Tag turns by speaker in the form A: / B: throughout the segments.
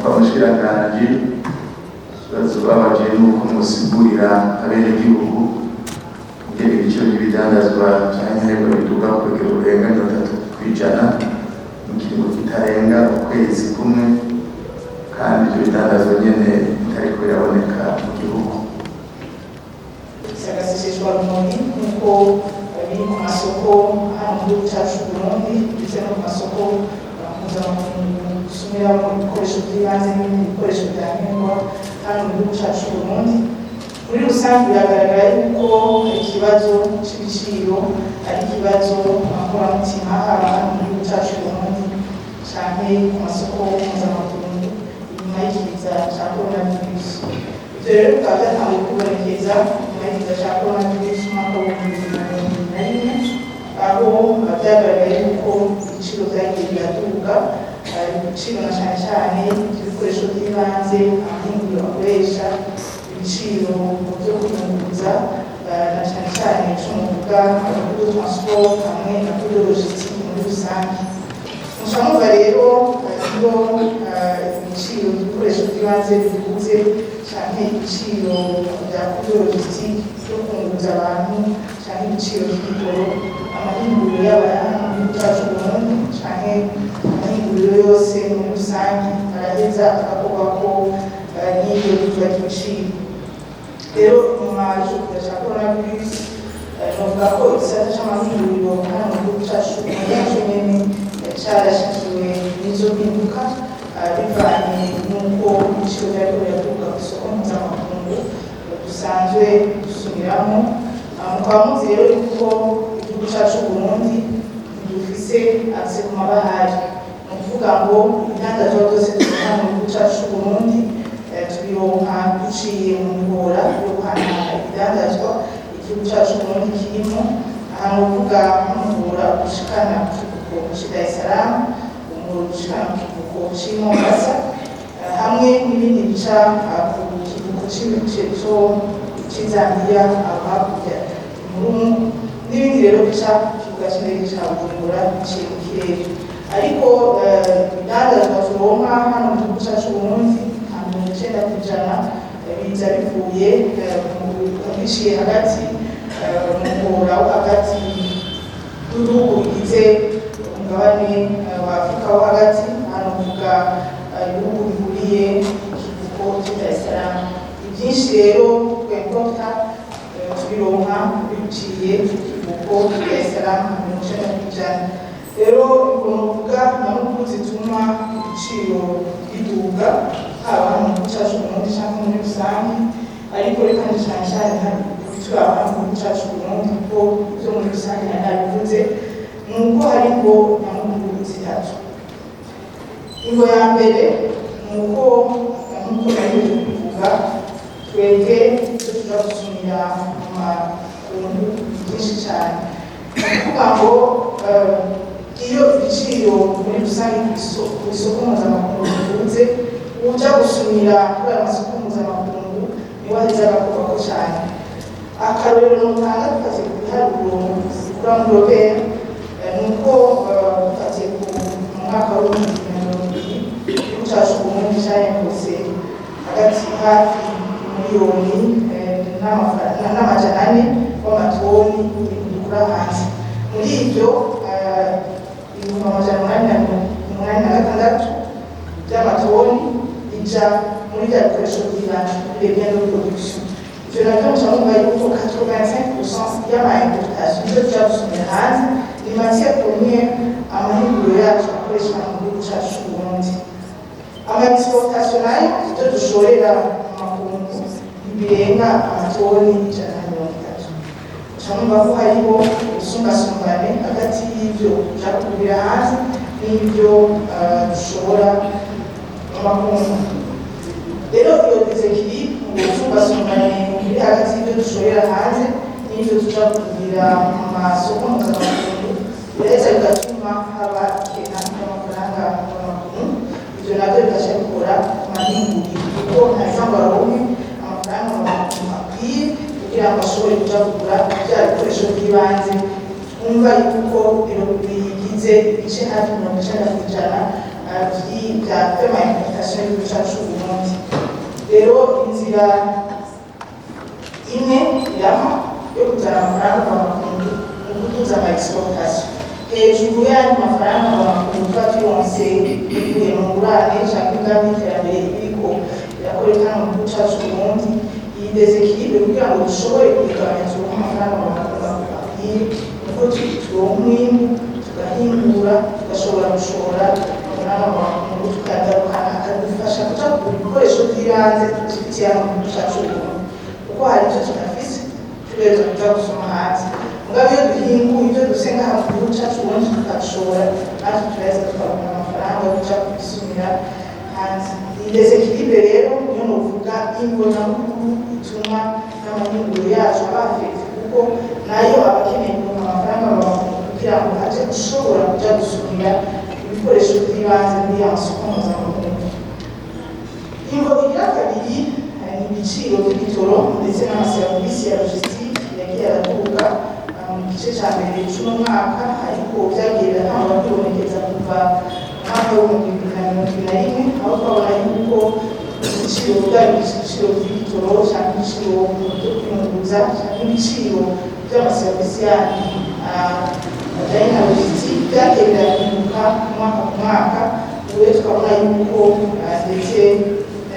A: kwa mushikiranganje bazobabaje nuko musigurira abenegihugu ingene ibiciro by'ibidandazwa canke intego biduga ku rugero rurenga 3% mu kiringo kitarenga ukwezi kumwe, kandi ibyo bidandazwa nyene bitariko biraboneka mu gihugu.
B: Sagasishwa rumuri nkuko biri ku masoko hano mu gihugu cyacu Burundi ndetse no ku masoko mpuzamakungu dusumiramo ibikoresho by'ibanze n'ibindi bikoresho bya nkenerwa hano mu gihugu cyacu Burundi. Muri rusange biragaragara yuko ikibazo cy'ibiciro ari ikibazo nkoramutima haba hano mu gihugu cyacu Burundi cyane ku masoko mpuzamakungu inyuma y'ikiza cya coronavirus. Ibyo rero bikaba byatangiye kwibonekeza nyuma y'ikiza cya coronavirus umwaka w'ibihumbi bibiri na rimwe, aho byagaragaye yuko ibiciro byagiye biraduga, ibiciro na cyane cyane ibikoresho by'ibanze amahinguriro bakoresha, ibiciro byo kwiyunguruza na cyane cyane cy'umuvuga abakozi transport hamwe na kuri logistique muri rusange. Mushamuga rero iyo ibiciro by'ibikoresho by'ibanze biduze cyane ibiciro bya kuri logistique byo kunguruza abantu cyane ibiciro by'ibitoro, amahinguriro y'abantu mu gihugu cyacu Burundi cyane amahinguriro yose muri rusange araheza akavuga ko n'ibyo bivuga ry'ibiciro. Rero nyuma y'ikiza cya coronavirus novuga ko igisata cy'amahinguriro hano mu gihugu cyacu yacu nyene cyarashikiwe n'izo mpinduka bivanye n'uko ibiciro byariko biraduga ku isoko mpuzamakungu dusanzwe dusubiramo. Mukaba muzi rero yuko igihugu cyacu Burundi dufise akse ku mabahari, ni ukuvuga ngo ibidandazwa byose tubona mu gihugu cyacu Burundi tubironka duciye mu mihora yo guhana ibidandazwa igihugu cyacu Burundi kirimo. Aha novuga nk'umuhora ushikana ku kivuko c'i Dar es Salaam, umuhora ushikana ku kivuko c'i Mombasa, hamwe n'ibindi bica ku kivuko c'i Zambia aho hakurya Murumu, n'ibindi rero bica ku kibuga c'indege ca Bujumbura biciye mu kirere. Ariko ibidandazwa turonka hano mu gihugu cyacu Burundi 90% biza bivuye biciye hagati umuhora wo hagati w'ibihugu bigize umugabane wa Afurika wo hagati, hano kuvuga ibihugu bihuriye ku kivuko c'i Dar es Salaam. Ibyinshi rero twemporta tubironka biciye ku kivuko c'i Dar es Salaam 90%. Rero novuga nyamukuru zituma ibiciro biduga haba hano mu gihugu cyacu Burundi cyangwa muri rusange, ariko reka ndi cyane cyane bituraba hano mu gihugu cyacu Burundi kuko ibyo muri rusange nabivuze, ni uko hariho nyamukuru zitatu. Ingo ya mbere ni uko nk'uko nari kubivuga twebwe icyo tuja gusumira mu makungu byinshi cyane, ni ukuvuga ngo iyo ibiciro muri rusange ku isoko mpuzamakungu bikunze uja gusumira kuri aya masoko mpuzamakungu niwe aheza agakorwako cyane. Akarorero notanga dufatiye ku biharuro kuri Europea ni uko dufatiye ku mwaka w'ibihumbi bibiri na mirongo ibiri igihugu cyacu Burundi cyayakoze hagati hafi miliyoni n'amajana 4 w'amatoni dukura hanze. Muri ibyo 886 by'amatoni ija muri bya bikoresho by'ibanze les biens de production. Ivyo navyo mucamumva yuko 85% y'ama-importation ivyo tuja gusumira hanze ni matière première amahinguriro yacu akoresha mu gihugu cyacu Burundi. Ama-exportation nayo ivyo dushorera mu makungu birenga amatoni 130. Mucamumva ko hariho ubusumbasumbane hagati y'ivyo tuja kugurira hanze n'ibyo dushobora mu makungu. Rero iyo desekiri mu busumbasumbane buri hagati y'ibyo dushorera hanze n'ibyo tuja kugurira mu masoko mpuzamakungu biraheza bigatuma haba ikena ry'amafaranga mu makungu. Ibyo nabyo bigaca bikora ku mahinguriro kuko ntazambara rumwe amafaranga mu makungu akwiye kugira ngo ashobore kuja kugura bya bikoresho by'ibanze twumva yuko bigize ibice hafi 90% bya fermentation y'igihugu cyacu Burundi. Rero inzira imwe irama yo kuzana amafaranga mu kuduza ama exportation hejuru y'andi mafaranga tuba turonse bivuye mu ngurane cyangwa ingamba y'iterambere iriko irakoreka mu gihugu cyacu Burundi. Iyi desequilibre kugira ngo dushobore kuyigabanya turonke amafaranga akwiye nuko turonka umwimbu tugahingura tugashobora gushora amafaranga tukagarukana akadufasha kuja kugura ibikoresho by'ibanze dufitiye hano mu gihugu cyacu Burundi kuko hari icyo tudafise tugereza kuja gusoma hanze. Mugabo iyo duhinguye ibyo dusenga hano mu gihugu cyacu Burundi tukabishora natwe turaheza tukabona amafaranga yo kuja kubisumira hanze. Iyi desequilibre rero niyo novuga imbonamukuru ituma n'amahinguriro yacu aba afekte kuko nayo aba akeneye kuronka amafaranga kugira ngo aje gushobora kuja gusumira ibikoresho by'ibanze muri ya masoko mpuzamakungu. Ingo igira kabiri ni ibiciro by'ibitoro ndetse n'amaserivisi ya logistique yagiye araduka mu gice cya mbere cy'uno mwaka, ariko byagiye biratangwa kwibonekeza kuva mwaka w'ibihumbi bibiri na mirongo ibiri na rimwe, aho twabona yuko ibiciro byaba ibiciro by'ibitoro cyangwa ibiciro byo kwiyunguruza cyangwa ibiciro by'amaserivisi yandi ajyanye na logistique byagiye birahinduka mwaka ku mwaka. Ubu twabona yuko ndetse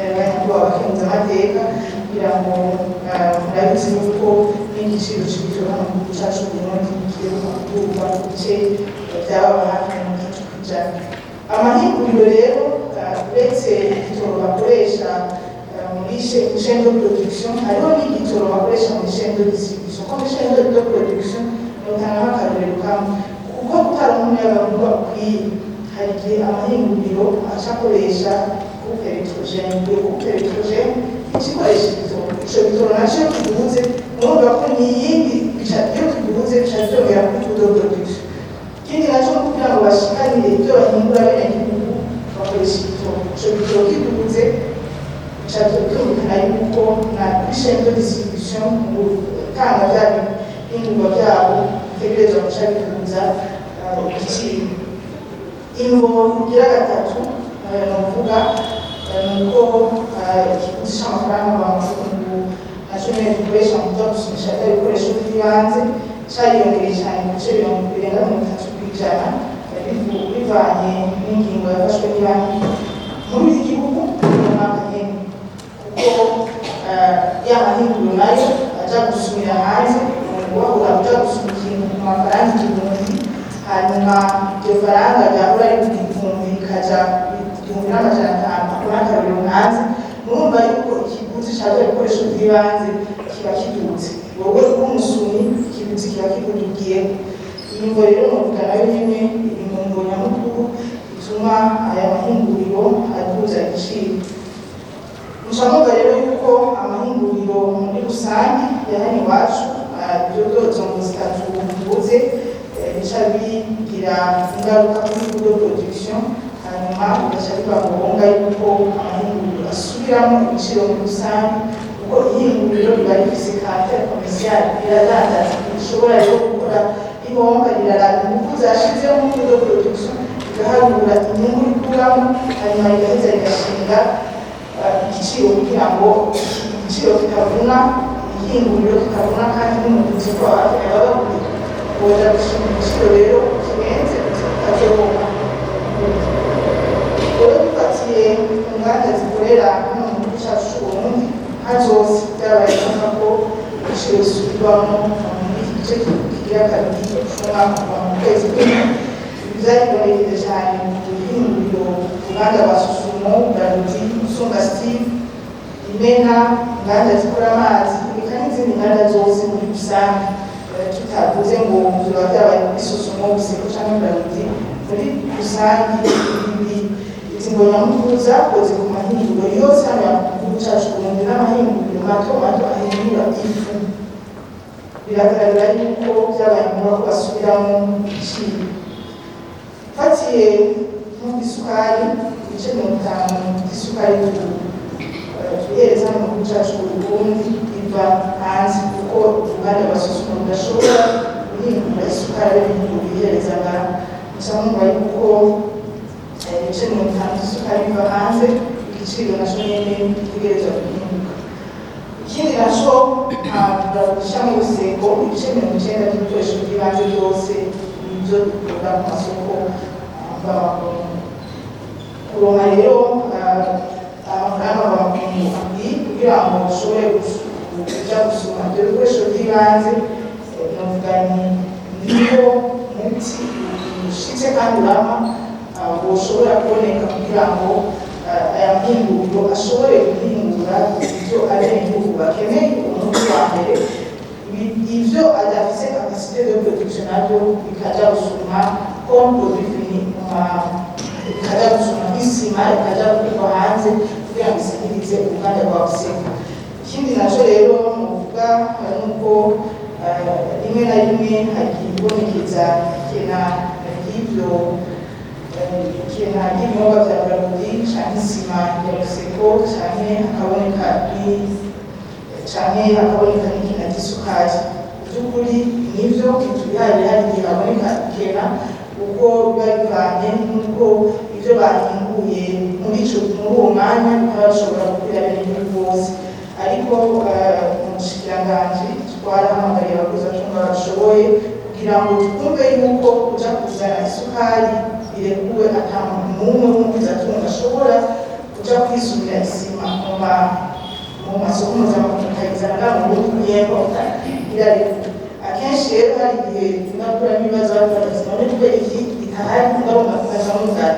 B: abanyakubahwa abakenguzamateka kugira ngo murabizi yuko n'igiciro cy'ibitoro hano mu gihugu cyacu Burundi kigiye kuva ku bice byaba hafi mirongo itatu ku ijana. Amahinguriro rero uretse igitoro bakoresha muri chaîne de production, hariho n'igitoro bakoresha muri chaîne de distribution. Ko muri chaîne de production notanga akarorero kamwe kuko gutara umuyagankuba ukwiye, hari igihe amahinguriro acakoresha coupe électrogène. Iyo coupe électrogène igikoresha igitoro, ico gitoro nacyo kiduze mwumva ko n'iyindi iyo kiduze bica byongera kuri coût de production. Ikindi nacyo kugira ngo bashikanire ibyo bahingura benegihugu bakoresha igitoro, ico gitoro kiduze bica byumvikana yuko na kuri chaîne de distribution mu gutanga bya bihingurwa byabo bitegerezwa guca biduza igiciro. Ingo igira gatatu novuga nuko ikiguzi c'amafaranga amakungu nacyo nyene dukoresha mu kuja gusumisha bya bikoresho by'ibanze cariyongereye cyane mu bice birenga mirongo itatu ku ijana bivanye n'ingingo yafashwe n'ibanki nkuru y'igihugu mu mwaka nyene, kuko ya mahinguriro nayo aja gusumira hanze wahura kuja gusuma ikintu ku mafaranga igihumbi, hanyuma iryo faranga ryahora ari igihumbi rikaja igihumbi n'amajana atanu akora akarorero hanze. Murumva yuko ikiguzi ca bya bikoresho by'ibanze kiba kiduze, wowe w'umusumyi ikiguzi kiba kikudugiye. Iyi ngo rero novuga nayo nyene iri mu ngo nyamukuru ituma aya mahinguriro aduza igiciro. Mushamuga rero yuko amahinguriro muri rusange ya hano iwacu izo ngo zitatu mvuze bica bigira ingaruka kuri coût de production, hanyuma bigaca biba ngombwa yuko amahinguriro asubiramo ibiciro muri rusange kuko ihinguriro riba rifise caractère commercial, riradandaza rishobora rero gukora ihomba, riraraba ingufu zashizeho mu coût de production rigaharura inyungu rikuramo, hanyuma rigaheza rigashinga igiciro kugira ngo igiciro kitavuna ihinguriro kikavuna kandi n'umuguzi ko abakiriya baba bagura boja gushinga igiciro rero kirenze kitazohoka. Rero dufatiye inganda zikorera hano mu gihugu cyacu c'Uburundi nka zose byabaye ngombwa ko igiciro gisubirwamo muri iki gice kigira kabiri c'umwaka kuva mu kwezi kw'indwi. Byaribonekeje cyane mu bihinguriro uruganda rwa Susumo, Braludi, Musonga Steel, Imena, inganda zikora amazi, eka n'izindi nganda zose muri rusange, tutavuze ngo biba byabaye kuri Susumo gusa cyangwa Braludi. Muri rusange izi mbonamukuru zakoze ku mahinguriro yose hano mu gihugu cyacu Burundi n'amahinguriro mato mato ahindura ifu, biragaragara yuko byabaye ngombwa ko basubiramo igiciro. Fatiye nk'isukari, ibice 50 by'isukari tuhereza mu gihugu cyacu Burundi iva hanze kuko uruganda rwa Susumo rudashobora guhingura isukari ibintu biherezaga. Gusa mwumva yuko ibice 50 by'isukari biva hanze, igiciro naco nyene gitegerezwa guhinduka. Ikindi naco gushyira mu buseko ibice 90 by'ibikoresho by'ibanze byose nibyo bikorwa ku masoko mvamakungu. Kuronka rero amafaranga mvamakungu akwiye kugira ngo ushobore kuja gusuma ibyo bikoresho by'ibanze, novuga niyo muti ushitse kandi urama ushobora kuboneka kugira ngo aya mahinguriro ashobore guhingura ibyo abenegihugu bakeneye umunsi wa mbere, ivyo adafise kapasite de production navyo bikaja gusuma comme produit fini, bikaja gusuma isima ikaja gukorwa hanze kugira ngo isahirize uruganda rwa buseko. Ikindi naco rero novuga nuko rimwe na rimwe hakibonekeza ikena ry'ibinyobwa vya Braludi canke isima ya buseko canke hakaboneka n'ikena ry'isukari. By'ukuri nivyo bitubihari hari igihe haboneka ikena kuko biba bivanye n'uko ivyo bahinguye muri uwo mwanya bikaba bishobora gukwira abenegihugu bose. Ariko umushikiranganji twarahamagariye abakozi bashoboye kugira ngo twumve yuko kuja kuzana isukari birekuwe ata muntu n'umwe w'umugwizatunga ashobora kuja kwisumira isima mu masoko mpuzamakungu akayizana ngaha mu gihugu yempoka irarekuwe. Akenshi rero hari igihe tunakura n'ibibazo bakaza none kubera iki bitahari ngaruka kukaza mugana